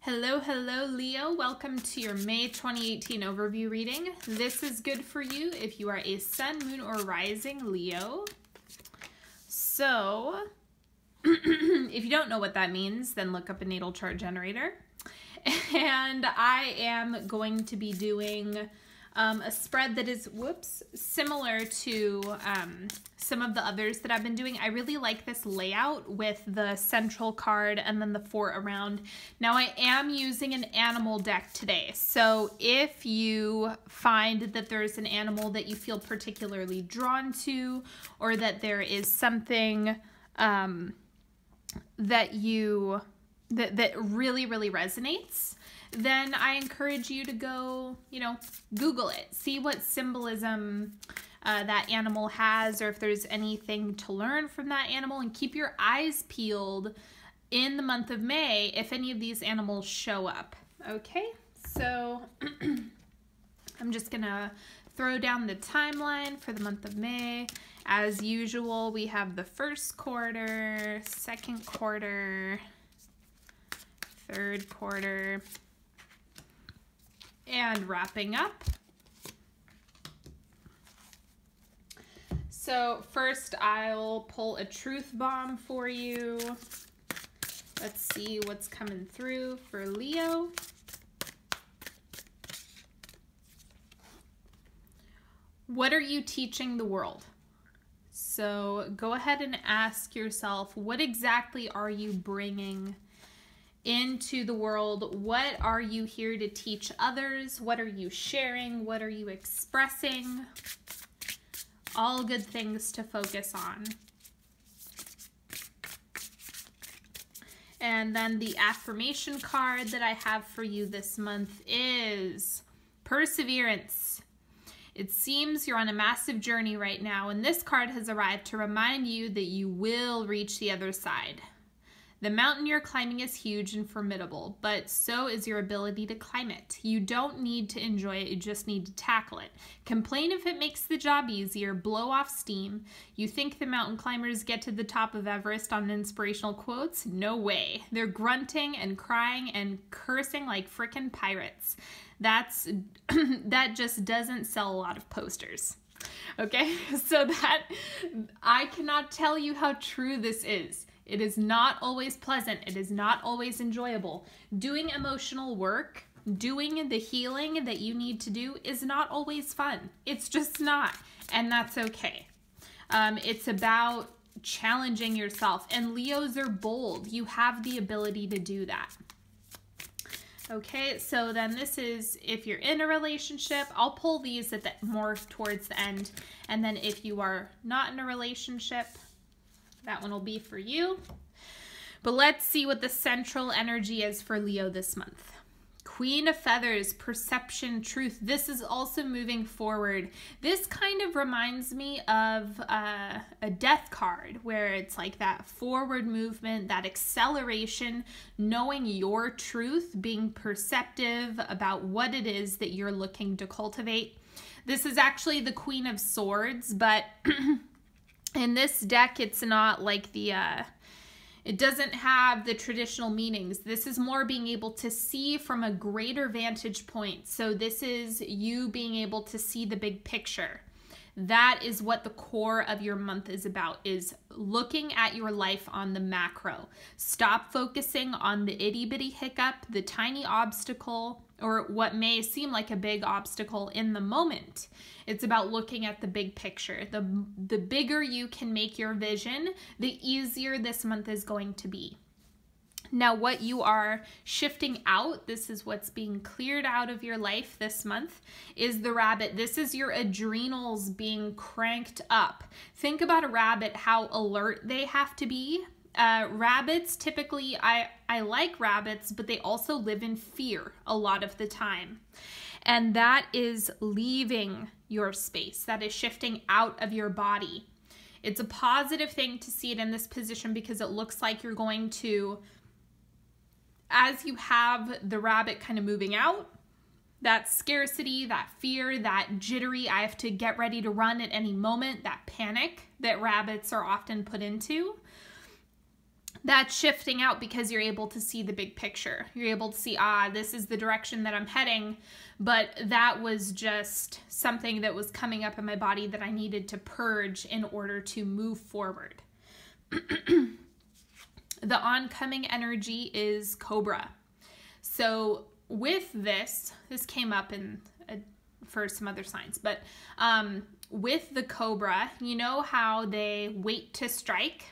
Hello, Leo. Welcome to your May 2018 overview reading. This is good for you if you are a sun, moon, or rising Leo. So, if you don't know what that means, then look up a natal chart generator. And I am going to be doing a spread that is, similar to some of the others that I've been doing. I really like this layout with the central card and then the four around. Now I am using an animal deck today. So if you find that there's an animal that you feel particularly drawn to, or that there is something that really resonates, then I encourage you to go, Google it. See what symbolism that animal has, or if there's anything to learn from that animal, and keep your eyes peeled in the month of May if any of these animals show up. Okay, so I'm just gonna throw down the timeline for the month of May. As usual, we have the first quarter, second quarter, third quarter, and wrapping up. So first I'll pull a truth bomb for you. Let's see what's coming through for Leo. What are you teaching the world? So go ahead and ask yourself, what exactly are you bringing into the world? What are you here to teach others? What are you sharing? What are you expressing? All good things to focus on. And then the affirmation card that I have for you this month is perseverance. It seems you're on a massive journey right now, and this card has arrived to remind you that you will reach the other side. The mountain you're climbing is huge and formidable, but so is your ability to climb it. You don't need to enjoy it, you just need to tackle it. Complain if it makes the job easier, blow off steam. You think the mountain climbers get to the top of Everest on inspirational quotes? No way. They're grunting and crying and cursing like frickin' pirates. That just doesn't sell a lot of posters. Okay, so I cannot tell you how true this is. It is not always pleasant. It is not always enjoyable. Doing emotional work, doing the healing that you need to do is not always fun. It's just not, and that's okay. It's about challenging yourself, and Leos are bold. You have the ability to do that. Okay, so then this is if you're in a relationship. I'll pull these more towards the end, and then if you are not in a relationship, that one will be for you. But let's see what the central energy is for Leo this month. Queen of Feathers, perception, truth. This is also moving forward. This kind of reminds me of a death card, where it's like that forward movement, that acceleration, knowing your truth, being perceptive about what it is that you're looking to cultivate. This is actually the Queen of Swords, but in this deck, it's not like it doesn't have the traditional meanings. This is more being able to see from a greater vantage point. So this is you being able to see the big picture. That is what the core of your month is about, is looking at your life on the macro. Stop focusing on the itty bitty hiccup, the tiny obstacle, or what may seem like a big obstacle in the moment. It's about looking at the big picture. The bigger you can make your vision, the easier this month is going to be. Now, what you are shifting out, this is what's being cleared out of your life this month, is the rabbit. This is your adrenals being cranked up. Think about a rabbit, how alert they have to be. Rabbits, typically, I like rabbits, but they also live in fear a lot of the time. And that is leaving your space. That is shifting out of your body. It's a positive thing to see it in this position, because it looks like you're going to, as you have the rabbit kind of moving out, that scarcity, that fear, that jittery, I have to get ready to run at any moment, that panic that rabbits are often put into, that's shifting out because you're able to see the big picture. You're able to see, this is the direction that I'm heading, but that was just something that was coming up in my body that I needed to purge in order to move forward. The oncoming energy is Cobra. So with this came up in for some other signs, but with the Cobra, you know how they wait to strike?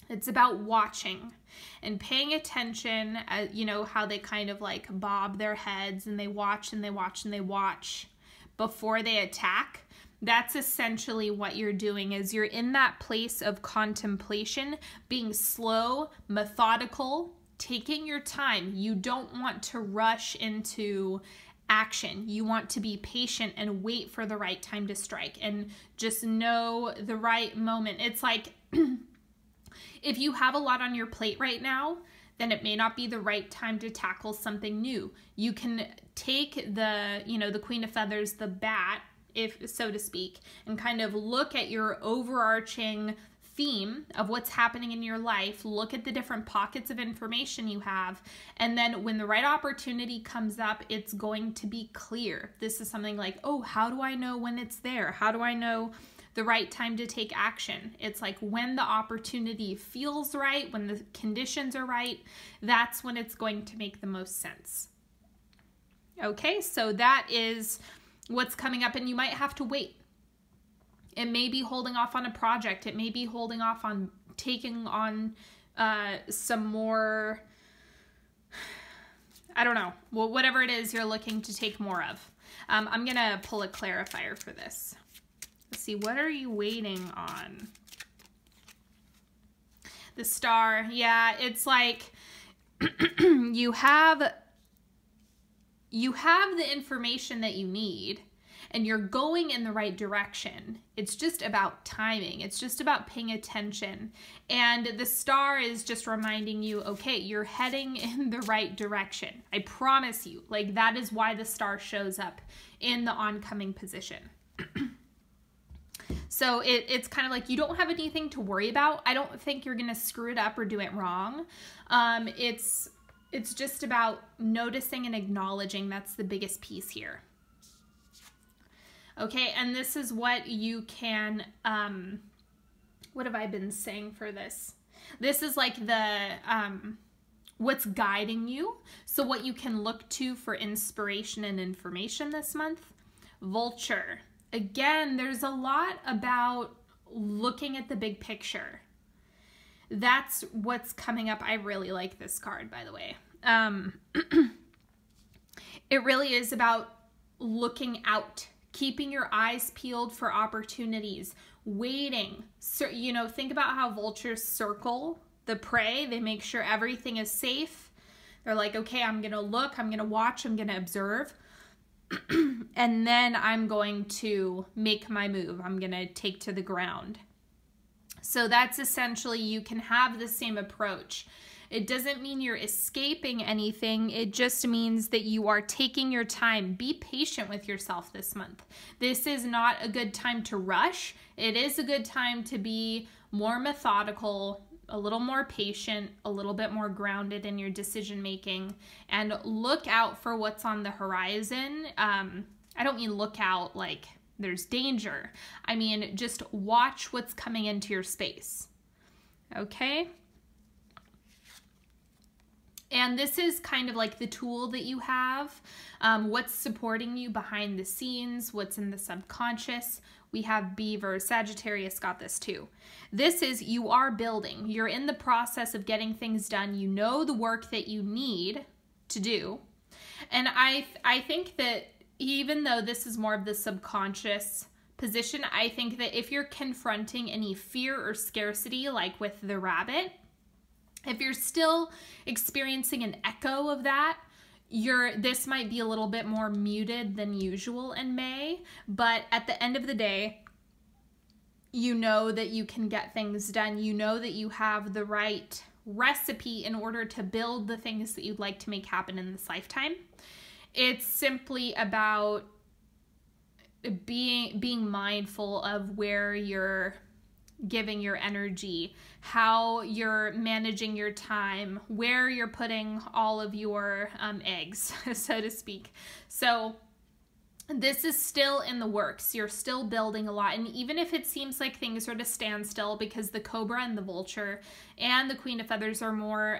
It's about watching and paying attention, you know, how they kind of like bob their heads and they watch and they watch and they watch before they attack. That's essentially what you're doing, is you're in that place of contemplation, being slow, methodical, taking your time. You don't want to rush into action. You want to be patient and wait for the right time to strike and just know the right moment. It's like if you have a lot on your plate right now, then it may not be the right time to tackle something new. You can take the, you know, the Queen of Feathers, the bat, if so to speak, and kind of look at your overarching theme of what's happening in your life, look at the different pockets of information you have, and then when the right opportunity comes up, it's going to be clear. This is something like, oh, how do I know when it's there? How do I know the right time to take action? It's like when the opportunity feels right, when the conditions are right, that's when it's going to make the most sense. Okay, so that is what's coming up, and you might have to wait. It may be holding off on a project. It may be holding off on taking on some more, I don't know, well, whatever it is you're looking to take more of. I'm going to pull a clarifier for this. Let's see, what are you waiting on? The Star. Yeah, it's like you have the information that you need and you're going in the right direction. It's just about timing. It's just about paying attention. And the Star is just reminding you, okay, you're heading in the right direction. I promise you. Like, that is why the Star shows up in the oncoming position. So it's kind of like you don't have anything to worry about. I don't think you're going to screw it up or do it wrong. It's just about noticing and acknowledging. That's the biggest piece here. Okay, and this is what you can, what have I been saying for this? This is like the, what's guiding you. So what you can look to for inspiration and information this month. Vulture. Again, there's a lot about looking at the big picture. That's what's coming up. I really like this card, by the way. It really is about looking out, keeping your eyes peeled for opportunities, waiting. So, you know, think about how vultures circle the prey. They make sure everything is safe. They're like, okay, I'm going to look, I'm going to watch, I'm going to observe. And then I'm going to make my move. I'm going to take to the ground. So that's essentially, you can have the same approach. It doesn't mean you're escaping anything. It just means that you are taking your time. Be patient with yourself this month. This is not a good time to rush. It is a good time to be more methodical, a little more patient, a little bit more grounded in your decision making, and look out for what's on the horizon. I don't mean look out like there's danger. I mean, just watch what's coming into your space. Okay? And this is kind of like the tool that you have, what's supporting you behind the scenes, what's in the subconscious. We have Vivre, Sagittarius got this too. This is, you are building. You're in the process of getting things done. You know the work that you need to do. And I think that even though this is more of the subconscious position, I think that if you're confronting any fear or scarcity, like with the rabbit, if you're still experiencing an echo of that, this might be a little bit more muted than usual in May, but at the end of the day, you know that you can get things done. You know that you have the right recipe in order to build the things that you'd like to make happen in this lifetime. It's simply about being mindful of where you're giving your energy, how you're managing your time, where you're putting all of your eggs, so to speak. So this is still in the works. You're still building a lot. And even if it seems like things are at a standstill, because the Cobra and the Vulture and the Queen of Feathers are more,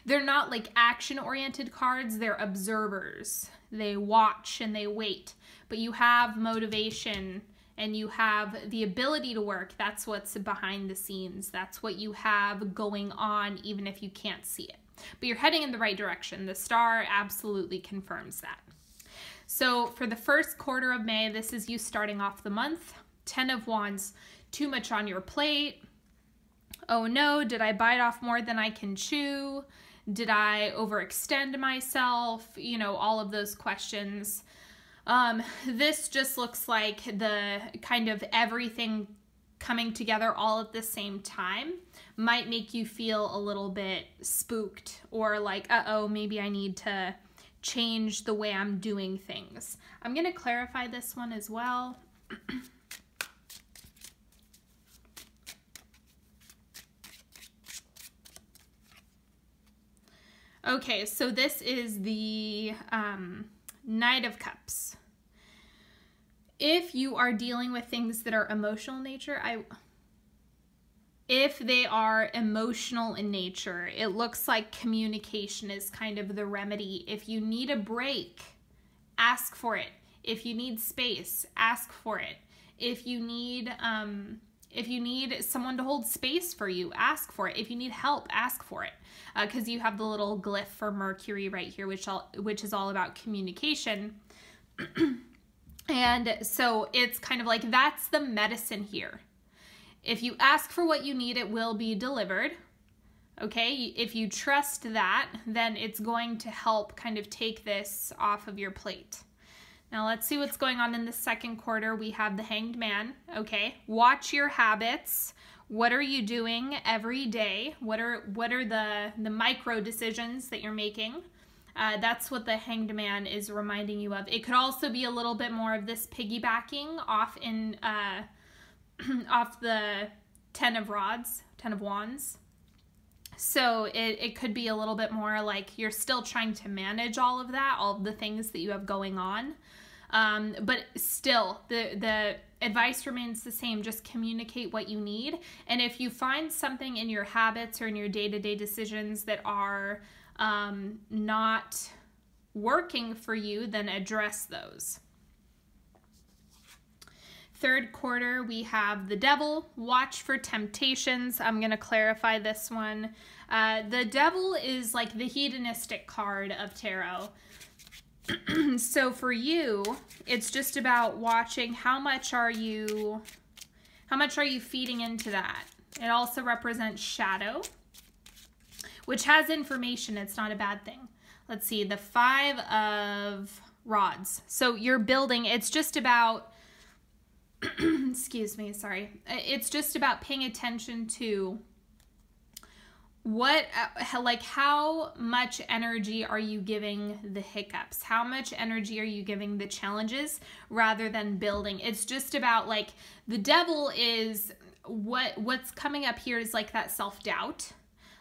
they're not like action-oriented cards. They're observers. They watch and they wait. But you have motivation and you have the ability to work. That's what's behind the scenes. That's what you have going on, even if you can't see it. But you're heading in the right direction. The star absolutely confirms that. So for the first quarter of May, this is you starting off the month. 10 of Wands, too much on your plate. Oh no, did I bite off more than I can chew? Did I overextend myself? You know, all of those questions. This just looks like the kind of everything coming together all at the same time might make you feel a little bit spooked, or like, uh-oh, maybe I need to change the way I'm doing things. I'm going to clarify this one as well. Okay, so this is the Knight of Cups. If you are dealing with things that are emotional in nature, if they are emotional in nature, it looks like communication is kind of the remedy. If you need a break, ask for it. If you need space, ask for it. If you need someone to hold space for you, ask for it. If you need help, ask for it. Because you have the little glyph for Mercury right here, which is all about communication. And so it's kind of like, that's the medicine here. If you ask for what you need, it will be delivered. Okay, if you trust that, then it's going to help kind of take this off of your plate. Now let's see what's going on in the second quarter. We have the Hanged Man. Okay, watch your habits. What are you doing every day? What are the micro decisions that you're making? That's what the Hanged Man is reminding you of. It could also be a little bit more of this piggybacking off in off the 10 of Wands. So it could be a little bit more like you're still trying to manage all of that, all of the things that you have going on. But still, the advice remains the same. Just communicate what you need. And if you find something in your habits or in your day-to-day decisions that are not working for you, then address those. Third quarter, we have the Devil. Watch for temptations. I'm going to clarify this one. The Devil is like the hedonistic card of tarot. So for you, it's just about watching how much are you feeding into that. It also represents shadow, which has information. It's not a bad thing. Let's see, the 5 of Rods. So you're building, it's just about excuse me, sorry. It's just about paying attention to what, like, how much energy are you giving the hiccups? How much energy are you giving the challenges rather than building? It's just about, like, the Devil is, what's coming up here is like that self-doubt.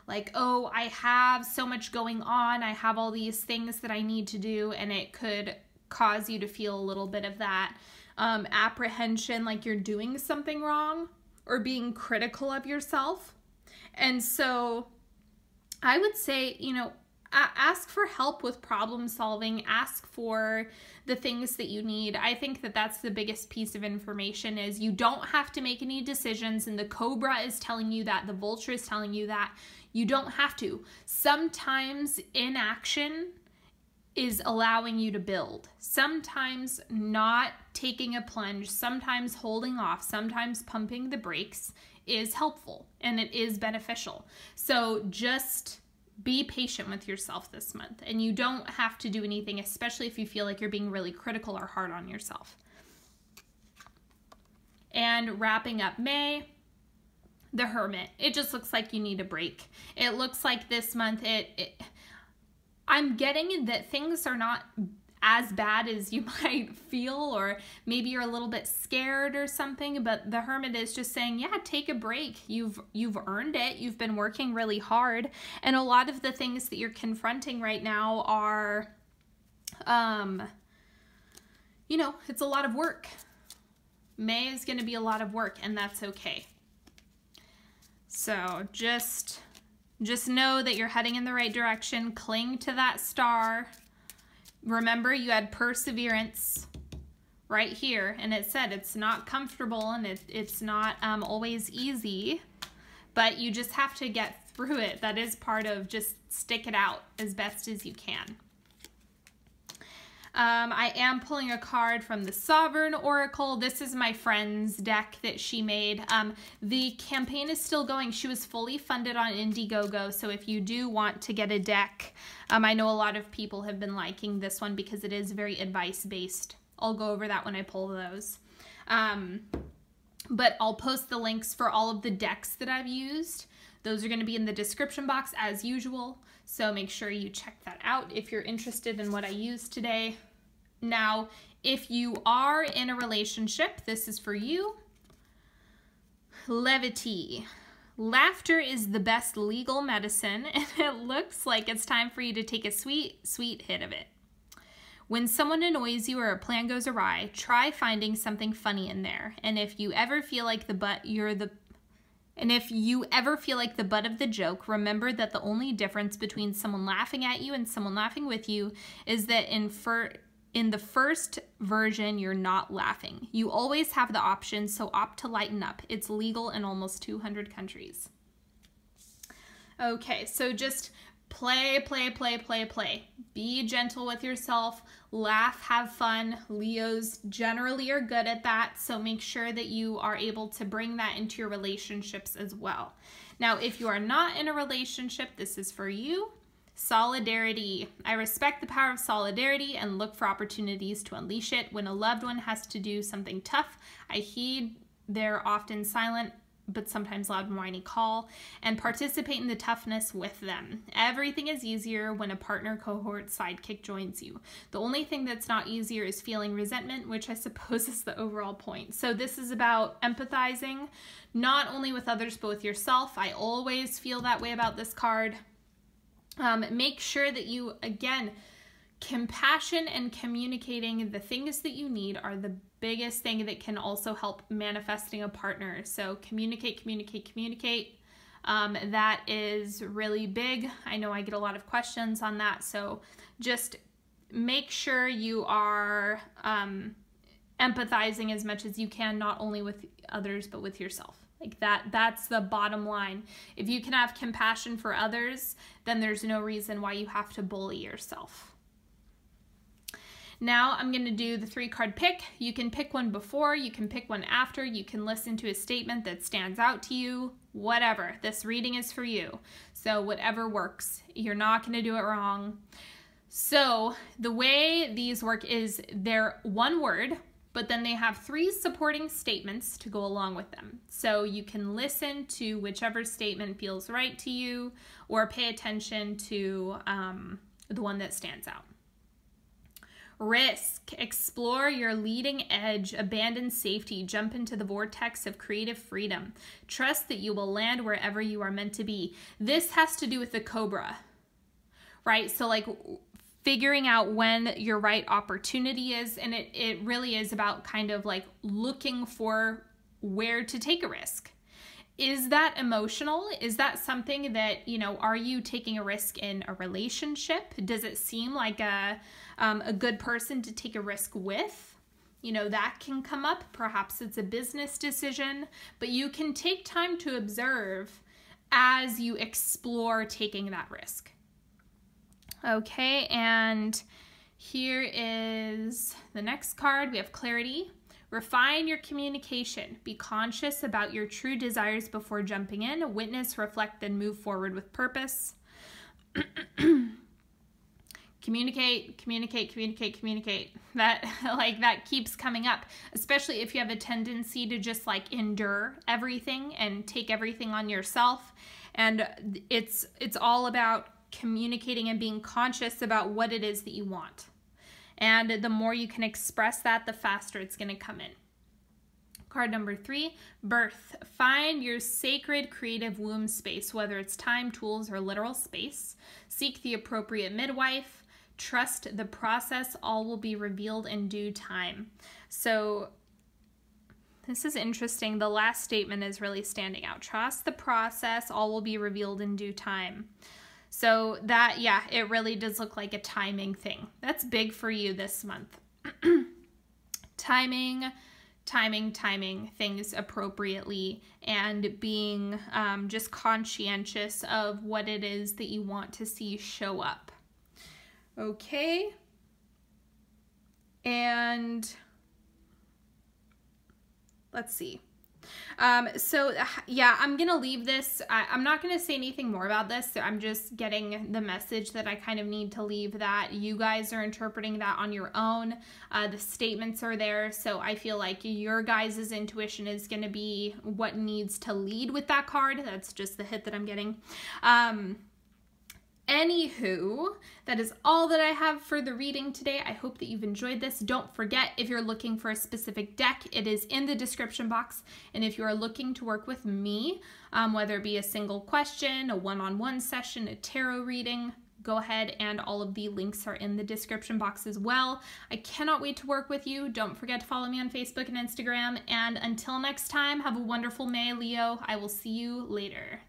Like, oh, I have so much going on. I have all these things that I need to do, and it could cause you to feel a little bit of that apprehension, like you're doing something wrong or being critical of yourself. And so I would say, you know, ask for help with problem solving, ask for the things that you need. I think that that's the biggest piece of information, is you don't have to make any decisions, and the Cobra is telling you that, the Vulture is telling you that. You don't have to. Sometimes inaction is allowing you to build. Sometimes not taking a plunge, sometimes holding off, sometimes pumping the brakes is helpful and it is beneficial. So just be patient with yourself this month, and you don't have to do anything, especially if you feel like you're being really critical or hard on yourself. And wrapping up May, the Hermit. It just looks like you need a break. It looks like this month I'm getting that things are not as bad as you might feel, or maybe you're a little bit scared or something, but the Hermit is just saying, yeah, take a break. You've earned it. You've been working really hard. And a lot of the things that you're confronting right now are, you know, it's a lot of work. May is going to be a lot of work, and that's okay. So just know that you're heading in the right direction. Cling to that star. Remember, you had perseverance right here, and it said it's not comfortable and it's not always easy, but you just have to get through it. That is part of just stick it out as best as you can. I am pulling a card from the Sovereign Oracle. This is my friend's deck that she made. The campaign is still going. She was fully funded on Indiegogo, so if you do want to get a deck, I know a lot of people have been liking this one because it is very advice-based. I'll go over that when I pull those. But I'll post the links for all of the decks that I've used. Those are going to be in the description box as usual, so make sure you check that out if you're interested in what I used today. Now, if you are in a relationship, this is for you. Levity. Laughter is the best legal medicine, and it looks like it's time for you to take a sweet, sweet hit of it. When someone annoys you or a plan goes awry, try finding something funny in there. And if you ever feel like the butt of the joke, remember that the only difference between someone laughing at you and someone laughing with you is that in the first version, you're not laughing. You always have the option, so opt to lighten up. It's legal in almost 200 countries. Okay, so just play. Be gentle with yourself. Laugh, have fun. Leos generally are good at that, so make sure that you are able to bring that into your relationships as well. Now, if you are not in a relationship, this is for you. Solidarity. I respect the power of solidarity and look for opportunities to unleash it. When a loved one has to do something tough, I heed their often silent but sometimes loud and whiny call and participate in the toughness with them. Everything is easier when a partner, cohort, sidekick joins you. The only thing that's not easier is feeling resentment, which I suppose is the overall point. So this is about empathizing, not only with others, but with yourself. I always feel that way about this card. Make sure that you, again, compassion and communicating the things that you need are the biggest thing that can also help manifesting a partner. So communicate. That is really big. I know I get a lot of questions on that. So just make sure you are empathizing as much as you can, not only with others, but with yourself. Like that's the bottom line. If you can have compassion for others, then there's no reason why you have to bully yourself. Now I'm going to do the 3-card pick. You can pick one before, you can pick one after, you can listen to a statement that stands out to you, whatever. This reading is for you. So whatever works. You're not going to do it wrong. So the way these work is they're one word, but then they have 3 supporting statements to go along with them. So you can listen to whichever statement feels right to you or pay attention to the one that stands out. Risk. Explore your leading edge, abandon safety, jump into the vortex of creative freedom. Trust that you will land wherever you are meant to be. This has to do with the Cobra, right? So like figuring out when your right opportunity is, and it really is about kind of like looking for where to take a risk. Is that emotional? Is that something that, you know, are you taking a risk in a relationship? Does it seem like a good person to take a risk with? You know, that can come up. Perhaps it's a business decision, but you can take time to observe as you explore taking that risk. Okay, and here is the next card. We have clarity. Refine your communication. Be conscious about your true desires before jumping in. Witness, reflect, then move forward with purpose. Communicate. That keeps coming up, especially if you have a tendency to just like endure everything and take everything on yourself. And it's all about communicating and being conscious about what it is that you want. And the more you can express that, the faster it's going to come in. Card number 3, birth. Find your sacred creative womb space, whether it's time, tools, or literal space. Seek the appropriate midwife. Trust the process. All will be revealed in due time. So this is interesting. The last statement is really standing out. Trust the process. All will be revealed in due time. So that, yeah, it really does look like a timing thing. That's big for you this month. Timing things appropriately, and being just conscientious of what it is that you want to see show up. Okay. And let's see. So yeah, I'm going to leave this. I'm not going to say anything more about this. So I'm just getting the message that I kind of need to leave that. You guys are interpreting that on your own. The statements are there. So I feel like your guys' intuition is going to be what needs to lead with that card. That's just the hit that I'm getting. Anywho, that is all that I have for the reading today. I hope that you've enjoyed this. Don't forget, if you're looking for a specific deck, it is in the description box. And if you are looking to work with me, whether it be a single question, a one-on-one session, a tarot reading, go ahead, and all of the links are in the description box as well. I cannot wait to work with you. Don't forget to follow me on Facebook and Instagram. And until next time, have a wonderful May, Leo. I will see you later.